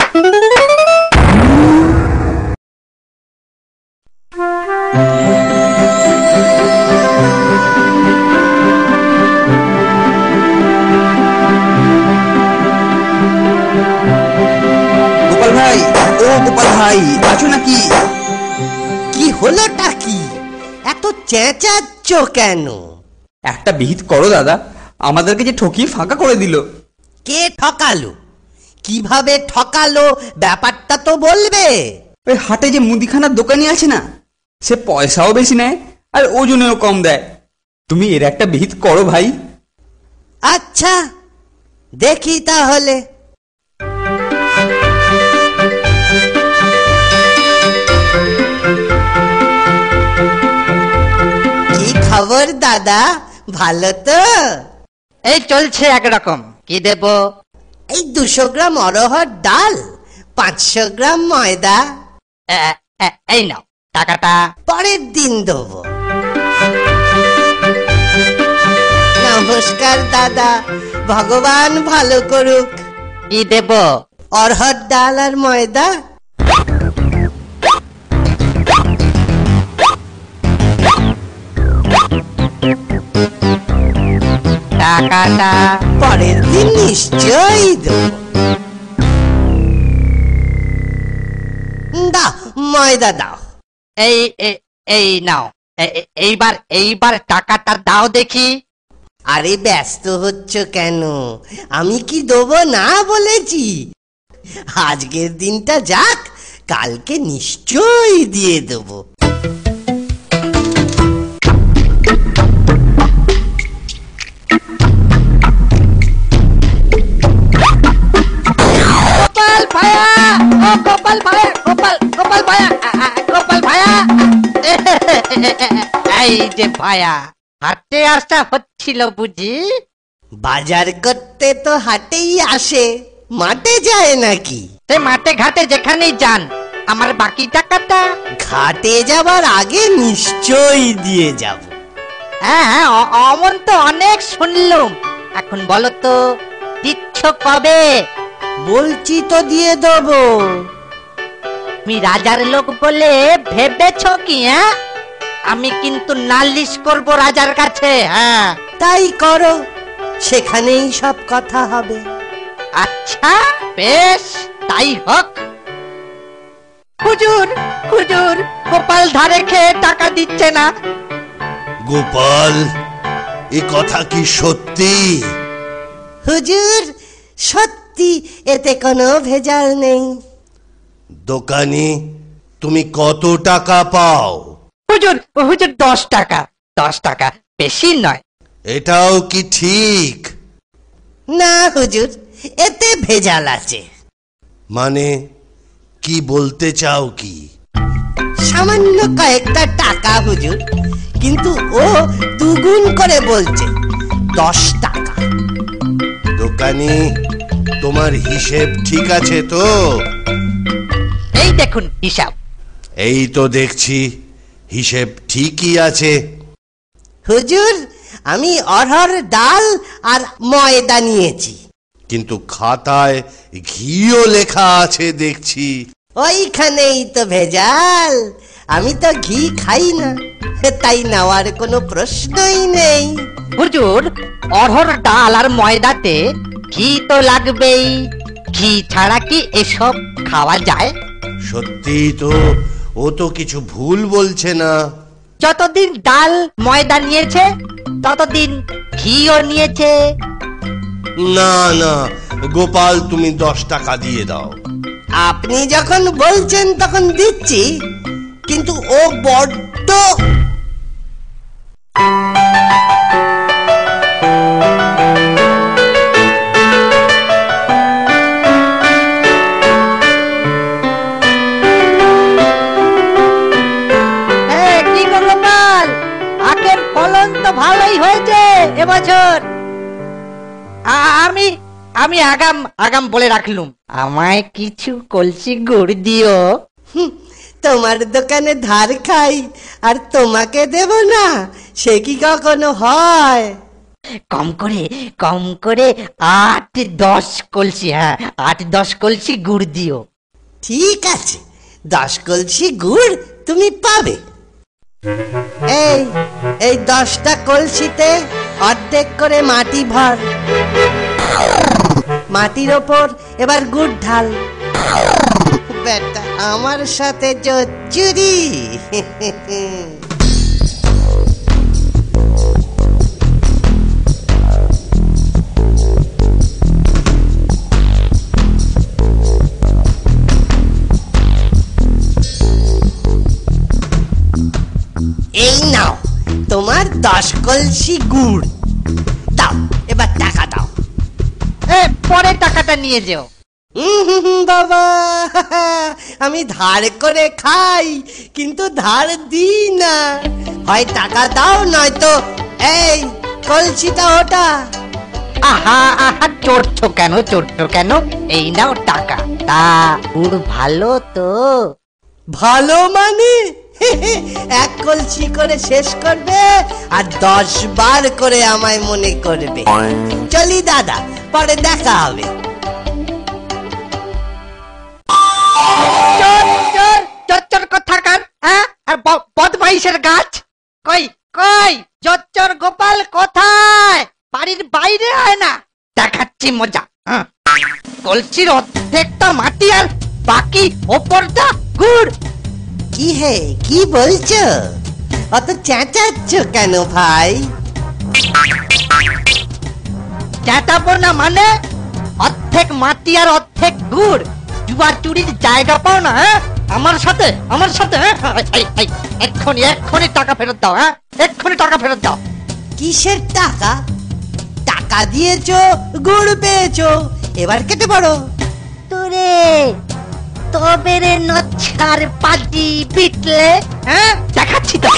গোপাল ভাই, ও গোপাল ভাই, আছো নাকি? কি হলোটা কি? এত চেঁচাচ্ছ কেন? একটা বিহিত করো দাদা, আমাদেরকে যে ঠকিয়ে ফাঁকা করে দিল। কে ঠকালো? কিভাবে ঠকালো ব্যাপারটা তো বলবে। ওই হাটে যে মুদিখানার দোকানি আছে না, সে পয়সাও বেশি নেয় আর ওজনেও কম দেয়। তুমি এর একটা বিহিত করো ভাই। আচ্ছা, দেখি তাহলে। কি খবর দাদা, ভালো তো? এই চলছে একরকম। কি দেব? এই 200 গ্রাম অরহর ডাল, 500 গ্রাম ময়দা। এই নাও টাকাটা। পরের দিন দেবো। নমস্কার দাদা, ভগবান ভালো করুক। কি দেব? অরহর ডাল আর ময়দা। টাকাটা পরের দিন নিশ্চয়ই দেবো। দাও ময়দা দাও। এই নাও। এইবার টাকাটা দাও দেখি। আরে ব্যস্ত হচ্ছ কেন? আমি কি দেবো না বলেছি? আজকের দিনটা যাক, কালকে নিশ্চয়ই দিয়ে দেবো। গোপাল ভায়া, ও গোপাল ভায়া, গোপাল ভায়া, গোপাল ভায়া। এই যে ভায়া, হাটে আসা হচ্ছিল বুঝি? বাজার করতে তো হাটেই আসে, মাঠে যায় নাকি? সে মাঠে ঘাটে যেখানেই যান, আমার বাকি টাকাটা। ঘাটে যাবার আগে নিশ্চয়ই দিয়ে যাব। হ্যাঁ, অমন তো অনেক শুনলুম। এখন বলো তো, দিচ্ছ কবে? বলছি তো দিয়ে দেবো। তুমি রাজার লোক বলে ভেবেছ কি? হ্যাঁ, আমি কিন্তু নালিশ করব রাজার কাছে। হ্যাঁ, তাই করো, সেখানেই সব কথা হবে। আচ্ছা বেশ, তাই হোক। হুজুর, হুজুর, গোপাল ধারে খেয়ে টাকা দিচ্ছে না। গোপাল, এ কথা কি সত্যি? হুজুর, সত্যি, এতে কোনো ভেজাল নেই। দোকানি, তুমি কত টাকা পাও? হুজুর, হুজুর 10 টাকা। 10 টাকা, বেশি নয়। এটাও কি ঠিক? না হুজুর, এতে ভেজাল আছে। মানে কি বলতে চাও কি? সামান্য কয়েকটা টাকা হুজুর, কিন্তু ও দুগুণ করে বলছে, 10 টাকা। দোকানি, তোমার হিসেব ঠিক আছে তো? এই দেখুন হিসাব। এই তো দেখছি হিসেব ঠিকই আছে। হুজুর, আমি অরহর ডাল আর ময়দা নিয়েছি। কিন্তু খাতায় ঘিও লেখা আছে দেখছি। ওইখানেই তো ভেজাল। আমি তো ঘি খাই না, তাই নেওয়ার কোনো প্রশ্নই নেই। হুজুর, অরহর ডাল আর ময়দাতে ঘি তো লাগবেই। ঘি ছাড়া কি এসব খাওয়া যায়? সত্যি তো, ও তো কিছু ভুল বলছে না। যতদিন ডাল ময়দা নিয়েছে, ততদিন ঘিও নিয়েছে। না না গোপাল, তুমি 10 টাকা দিয়ে দাও। আপনি যখন বলছেন তখন দিচ্ছি, কিন্তু ও বড্ড। কি গো গোপাল, আখের ফলন তো ভালোই হয়েছে এবছর। আমি আগাম বলে রাখলুম, আমায় কিছু কলসি গুড় দিও। তোমার দোকানে ধার খাই আর তোমাকে দেব না, সে কি কখনো হয়? কম করে 8-10 কলসি, হ্যাঁ 8-10 কলসি গুড় দিও। ঠিক আছে, 10 কলসি গুড় তুমি পাবে। এই এই 10টা কলসিতে অর্ধেক করে মাটি ভর, মাটির ওপর এবার গুড় ঢাল। বেটা আমার সাথে জোচ্চুরি। এই নাও তোমার 10 কলসি গুড়। দাও, এবার টাকা দাও। পরে টাকাটা নিয়ে যেও। বাবা, আমি ধার করে খাই কিন্তু ধার দিই না। হয় টাকা দাও, নয়তো এই কলসিটা ওটা। আহা আহা, চড়ছো কেন? এই নাও টাকা। তা গুড় ভালো তো? ভালো মানে 1 কলসি করে শেষ করবে আর 10 বার করে আমায় মনে করবে। চলি দাদা, পরে দেখা হবে। চোর কোথাকার, হ্যাঁ? আর বদমাইশের গাছ কই চোর গোপাল কোথায়? বাড়ির বাইরে হয় না? দেখাচ্ছি মজা। কলসির অর্ধেকটা মাটি আর বাকি ওপরটা গুড়। কি হে, কি বলছো? অত চেঁচাচ্ছ কেন ভাই? চেঁচাবো না মানে? অর্ধেক মাটি আর অর্ধেক গুড়, জুয়া চুরির জায়গা পাও না? হ্যাঁ, আমার সাথে এক্ষুনি টাকা ফেরত দাও। হ্যাঁ, এক্ষুনি টাকা ফেরত দাও। কিসের টাকা? টাকা দিয়েছো, গুড় পেয়েছো, এবার কেটে পড়ো। তোরে তবে রে নচ্ছার পাজি বিটলে, হ্যাঁ দেখাচ্ছি তো।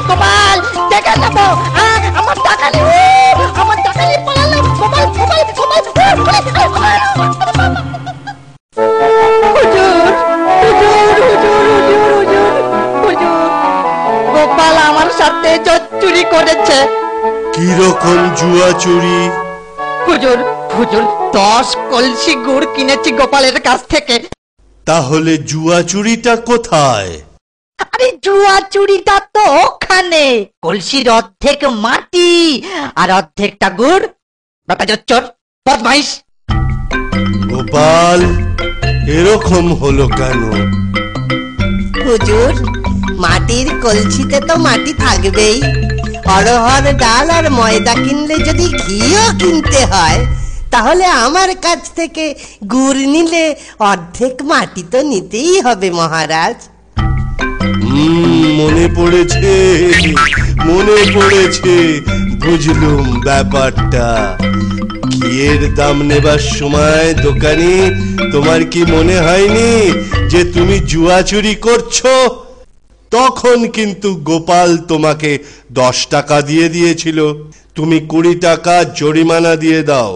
গোপাল দেখে নেবো, আমার টাকা নেই, আমার টাকা নিয়ে পালালো। গোপাল আমার সাথে চুরি করেছে। কিরকম জুয়া চুরি? হুজুর 10 কলসি গুড় কিনেছি গোপালের কাছ থেকে। তাহলে জুয়া চুরিটা কোথায়? আরে জুয়া চুরিটা তো ওখানে, কলসির অর্ধেক মাটি আর অর্ধেকটা গুড়। বাবা চোর, বদমাইশ। গোপাল, এরকম হলো কেন? হুজুর, মাটির কলসিতে তো মাটি থাকবেই। অরহর ডাল আর ময়দা কিনলে যদি ঘিও কিনতে হয়, তাহলে আমার কাছ থেকে গুড় নিলে অর্ধেক মাটি তো নিতেই হবে মহারাজ। মনে পড়েছে, বুঝলুম ব্যাপারটা। ঘিয়ের দাম নেবার সময় দোকানি তোমার কি মনে হয়নি যে তুমি জুয়া চুরি করছো? তখন কিন্তু গোপাল তোমাকে 10 টাকা দিয়ে দিয়েছিল। তুমি 20 টাকা জরিমানা দিয়ে দাও,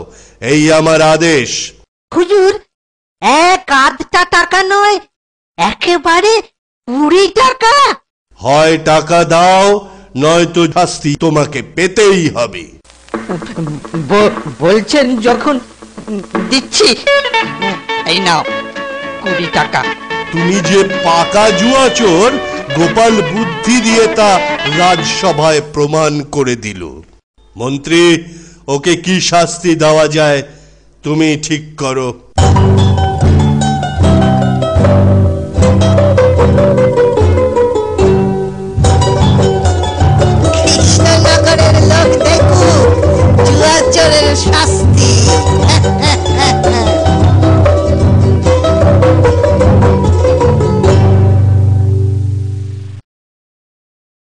এই আমার আদেশ। হুজুর, 1/2 টাকা নয়, একেবারে 20 টাকা। হয় টাকা দাও, নয়তো শাস্তি তোমাকে পেতেই হবে। বলছেন যখন দিচ্ছি, এই নাও 20 টাকা। তুমি যে পাকা জুয়া চোর, গোপাল বুদ্ধি দিয়ে তা রাজসভায় প্রমাণ করে দিল। মন্ত্রী, ওকে কি শাস্তি দেওয়া যায় তুমি ঠিক করো।